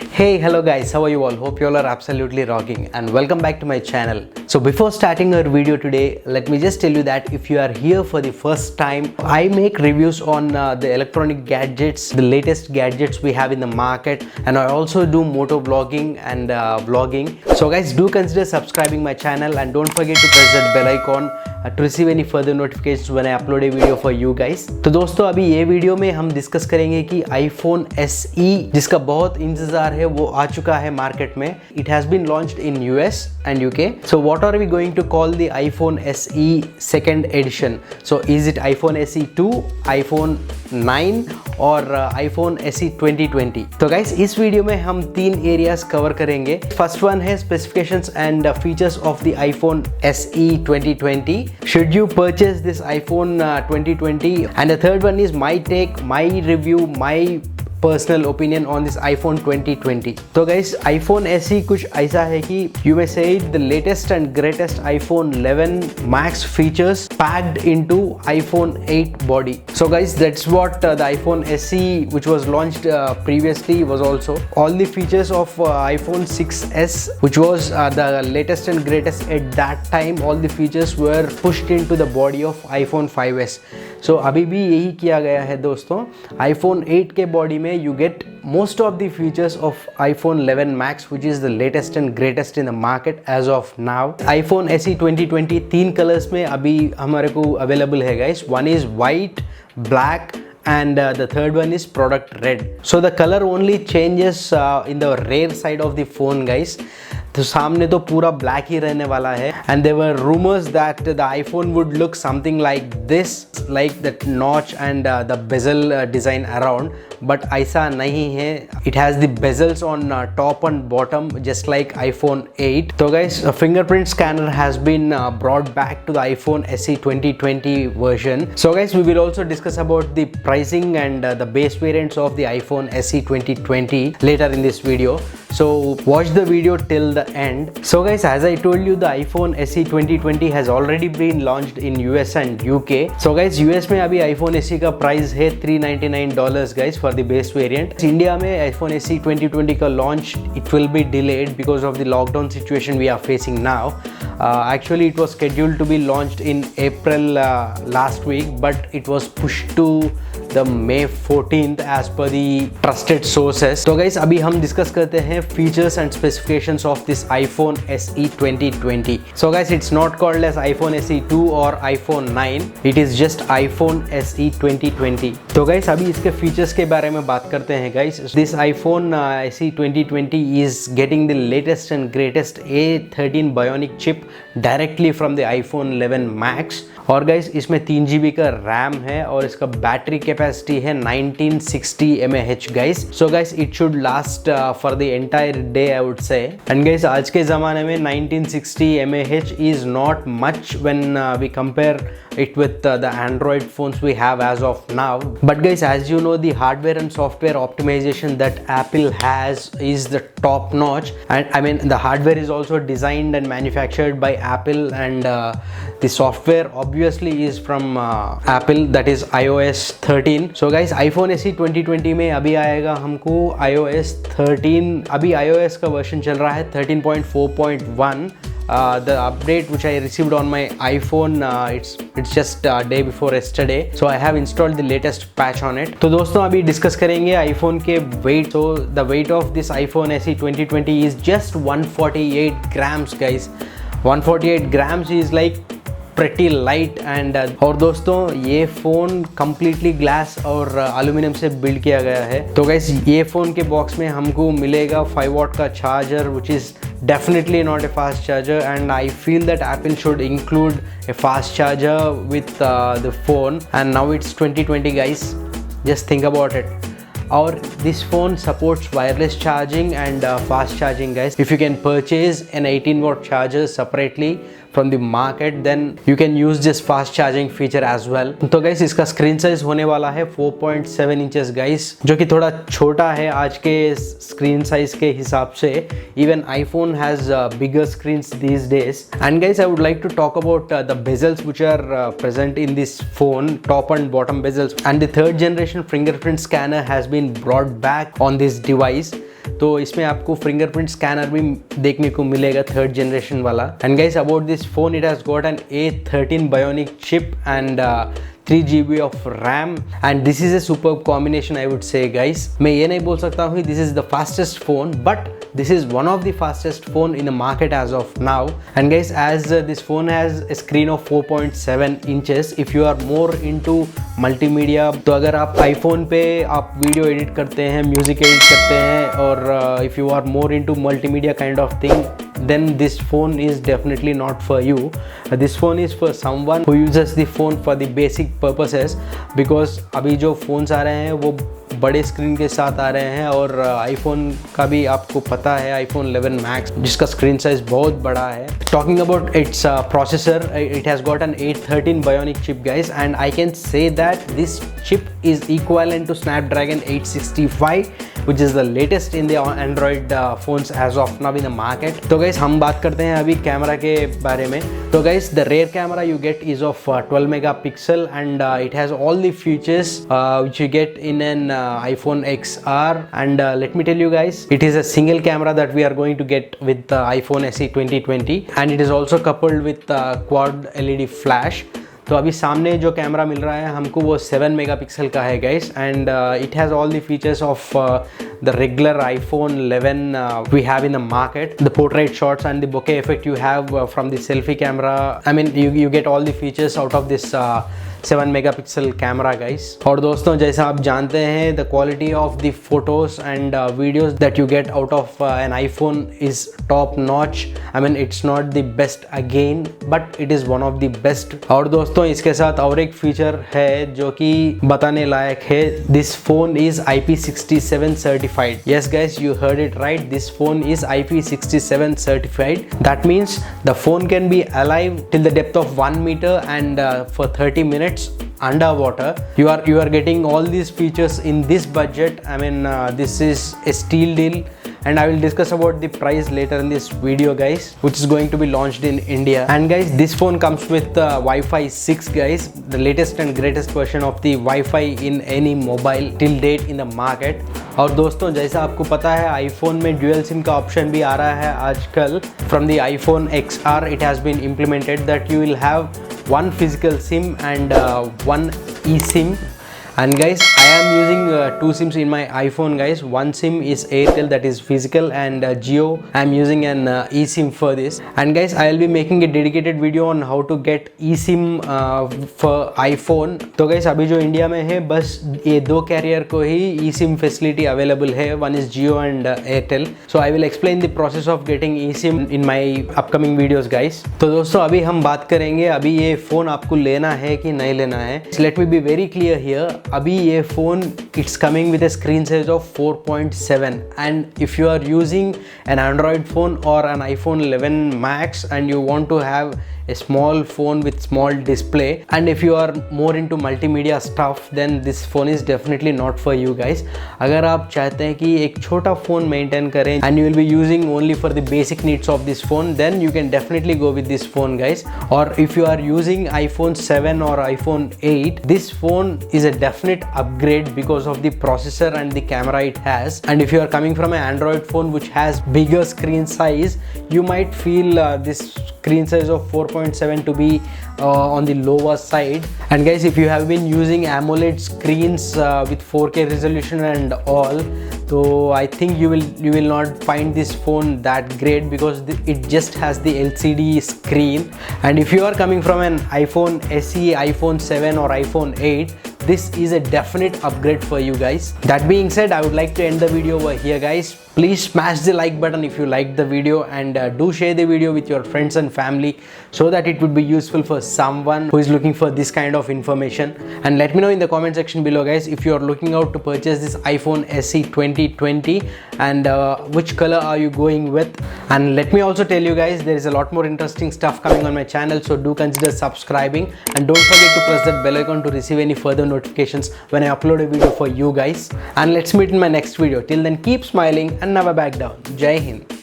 Hey, hello guys, how are you all? Hope you all are absolutely rocking and welcome back to my channel. So before starting our video today, let me just tell you that if you are here for the first time, I make reviews on the electronic gadgets, the latest gadgets we have in the market, and I also do moto vlogging and vlogging. So guys, do consider subscribing my channel and don't forget to press that bell icon to receive any further notifications when I upload a video for you guys. तो दोस्तों अभी ये video में हम discuss करेंगे कि iPhone SE जिसका बहुत इंतजार है वो आ चुका है मार्केट में. It has been launched in US and UK. So what are we going to call the iPhone SE second edition? So is it iPhone SE 2, iPhone 9 और iPhone SE 2020? तो गाइस इस वीडियो में हम तीन areas cover करेंगे. First one है specifications and features of the iPhone SE 2020. Should you purchase this iPhone 2020? And the third one is my take, my review, my personal opinion on this iPhone 2020. तो guys iPhone SE कुछ ऐसा है कि you may से the latest and greatest iPhone 11 Max features packed into iPhone 8 body. So guys, that's what the iPhone SE which was launched previously was also. All the features of iPhone 6s which was the latest and greatest at that time, all the features were pushed into the body of iPhone 5s. So अभी भी यही किया गया है दोस्तों. iPhone 8 के body में you get most of the features of iPhone 11 Max which is the latest and greatest in the market as of now. iPhone SE 2020 तीन कलर्स में अभी हमारे को अवेलेबल है guys. One is white, black and the third one is product red. So the color only changes in the rear side of the phone guys. तो सामने तो पूरा ब्लैक ही रहने वाला है. And there were rumours that the iPhone would look something like this, like that notch and the bezel design around, but ऐसा नहीं है. It has the bezels on top and bottom just like iPhone 8. तो guys fingerprint scanner has been brought back to the iPhone SE 2020 version. So guys, we will also discuss about the pricing and the base variants of the iPhone SE 2020 later in this video. So watch the video till the end. So guys, as I told you, the iPhone SE 2020 has already been launched in US and UK. So guys, US में अभी iPhone SE का price है $399 guys for the base variant. India में iPhone SE 2020 का launch it will be delayed because of the lockdown situation we are facing now. Actually it was scheduled to be launched in April last week, but it was pushed to the May 14th as per the trusted sources. So guys, अभी हम discuss करते हैं features and specifications of this iPhone SE 2020. So guys, it's not called as iPhone SE 2 or iPhone 9. It is just iPhone SE 2020. तो guys, अभी इसके features के बारे में बात करते हैं guys. This iPhone SE 2020 is getting the latest and greatest A13 Bionic chip directly from the iPhone 11 Max. और गाइस इसमें 3 GB का रैम है और इसका बैटरी कैपेसिटी है 1960 mAh guys. So guys it should last for the entire day I would say. And guys आज के ज़माने में 1960 mAh is not much when we compare it with the Android phones we have as of now. But guys, as you know, the hardware and software optimization that Apple has is the top notch, and I mean the hardware is also designed and manufactured by Apple, and the software obviously is from Apple, that is iOS 13. So guys, iPhone SE 2020 में अभी आएगा हमको iOS 13. अभी iOS का version चल रहा है 13.4.1. The update which I received on my iPhone, it's just day before yesterday, so I have installed the latest patch on it. तो दोस्तों अभी डिस्कस करेंगे iPhone के weight. So the weight of this iPhone SE 2020 is just 148 grams guys. 148 grams is like pretty light. and और दोस्तों ये phone completely glass और aluminium से बिल्ड किया गया है. तो गाइस ये फ़ोन के बॉक्स में हमको मिलेगा 5 watt का charger which is definitely not a fast charger, and I feel that Apple should include a fast charger with the phone. And now it's 2020 guys, just think about it. Or this phone supports wireless charging and fast charging guys. If you can purchase an 18 watt charger separately from the market, then you can use this fast charging feature as well. तो guys इसका screen size होने वाला है 4.7 inches guys, जो कि थोड़ा छोटा है आज के screen size के हिसाब से. Even iPhone has bigger screens these days. And guys, I would like to talk about the bezels which are present in this phone, top and bottom bezels. And the third generation fingerprint scanner has been brought back on this device. तो इसमें आपको fingerprint scanner भी देखने को मिलेगा, 3rd generation वाला। And guys about this phone, it has got an A13 bionic chip and 3 GB of RAM and this is a superb combination I would say guys। मैं ये नहीं बोल सकता हूँ this is the fastest phone, but this is one of the fastest phone in the market as of now। And guys as this phone has a screen of 4.7 inches, if you are more into multimedia, तो अगर आप iPhone पे आप video edit करते हैं, music edit करते हैं, और if you are more into multimedia kind of thing, then this phone is definitely not for you। This phone is for someone who uses the phone for the basic purposes, because अभी जो phones आ रहे हैं वो बड़े screen के साथ आ रहे हैं, और आईफोन का भी आपको पता है आईफोन 11 मैक्स जिसका स्क्रीन साइज बहुत बड़ा है। Talking about it's processor, it has got an A13 bionic chip guys, and I can say that this chip is equivalent to Snapdragon 865, which is the latest in the Android phones as of now in the market। तो guys हम बात करते हैं अभी camera के बारे में। तो guys the rear camera you get is of 12 megapixel and it has all the features which you get in an iPhone XR, and let me tell you guys, it is a single camera that we are going to get with the iPhone SE 2020, and it is also coupled with quad LED flash। तो अभी सामने जो camera मिल रहा है हमको वो 7 megapixel का है guys, and it has all the features of the regular iPhone 11 we have in the market, the portrait shots and the bokeh effect you have from the selfie camera। I mean you get all the features out of this 7 megapixel camera guys. और दोस्तों जैसा आप जानते हैं the quality of the photos and videos that you get out of an iPhone is top notch। I mean it's not the best again, but it is one of the best। और दोस्तों इसके साथ और एक feature है जो कि बताने लायक है, this phone is IP67 certified। Yes guys, you heard it right, this phone is IP67 certified। That means the phone can be alive till the depth of 1 meter and for 30 minutes underwater। You are getting all these features in this budget। I mean this is a steal deal, and I will discuss about the price later in this video guys, which is going to be launched in India। And guys this phone comes with Wi-Fi 6 guys, the latest and greatest version of the Wi-Fi in any mobile till date in the market। और दोस्तों जैसा आपको पता है iPhone में dual SIM का option भी आ रहा है आजकल। From the iPhone XR it has been implemented that you will have one physical SIM and one eSIM। And guys I am using 2 SIMs in my iPhone guys। One SIM is Airtel, that is physical, and Jio I am using an eSIM for this। And guys I will be making a dedicated video on how to get eSIM for iPhone। तो guys अभी जो India में है बस ये 2 career को ही eSIM facility available है, one is Jio and Airtel। So I will explain the process of getting eSIM in my upcoming videos guys। तो दोस्तों अभी हम बात करेंगे अभी ये फ़ोन आपको लेना है कि नहीं लेना है। Let me be very clear here, अभी ये phone it's coming with a screen size of 4.7, and if you are using an Android phone or an iPhone 11 Max and you want to have a small phone with small display, and if you are more into multimedia stuff, then this phone is definitely not for you guys। अगर आप चाहते हैं कि एक छोटा phone maintain करें and you will be using only for the basic needs of this phone, then you can definitely go with this phone guys। or if you are using iPhone 7 or iPhone 8, this phone is a definite upgrade because of the processor and the camera it has। and if you are coming from an Android phone which has bigger screen size, you might feel this screen size of 4.7 to be on the lower side। and guys if you have been using AMOLED screens with 4K resolution and all, so I think you will not find this phone that great because it just has the LCD screen। and if you are coming from an iPhone SE, iPhone 7 or iPhone 8, this is a definite upgrade for you guys। That being said, I would like to end the video over here guys। Please smash the like button if you liked the video, and do share the video with your friends and family so that it would be useful for someone who is looking for this kind of information। and let me know in the comment section below guys if you are looking out to purchase this iPhone SE 2020, and which color are you going with। and let me also tell you guys there is a lot more interesting stuff coming on my channel, so do consider subscribing, and don't forget to press that bell icon to receive any further notifications when I upload a video for you guys। and let's meet in my next video. Till then keep smiling and never back down। Jai Hind।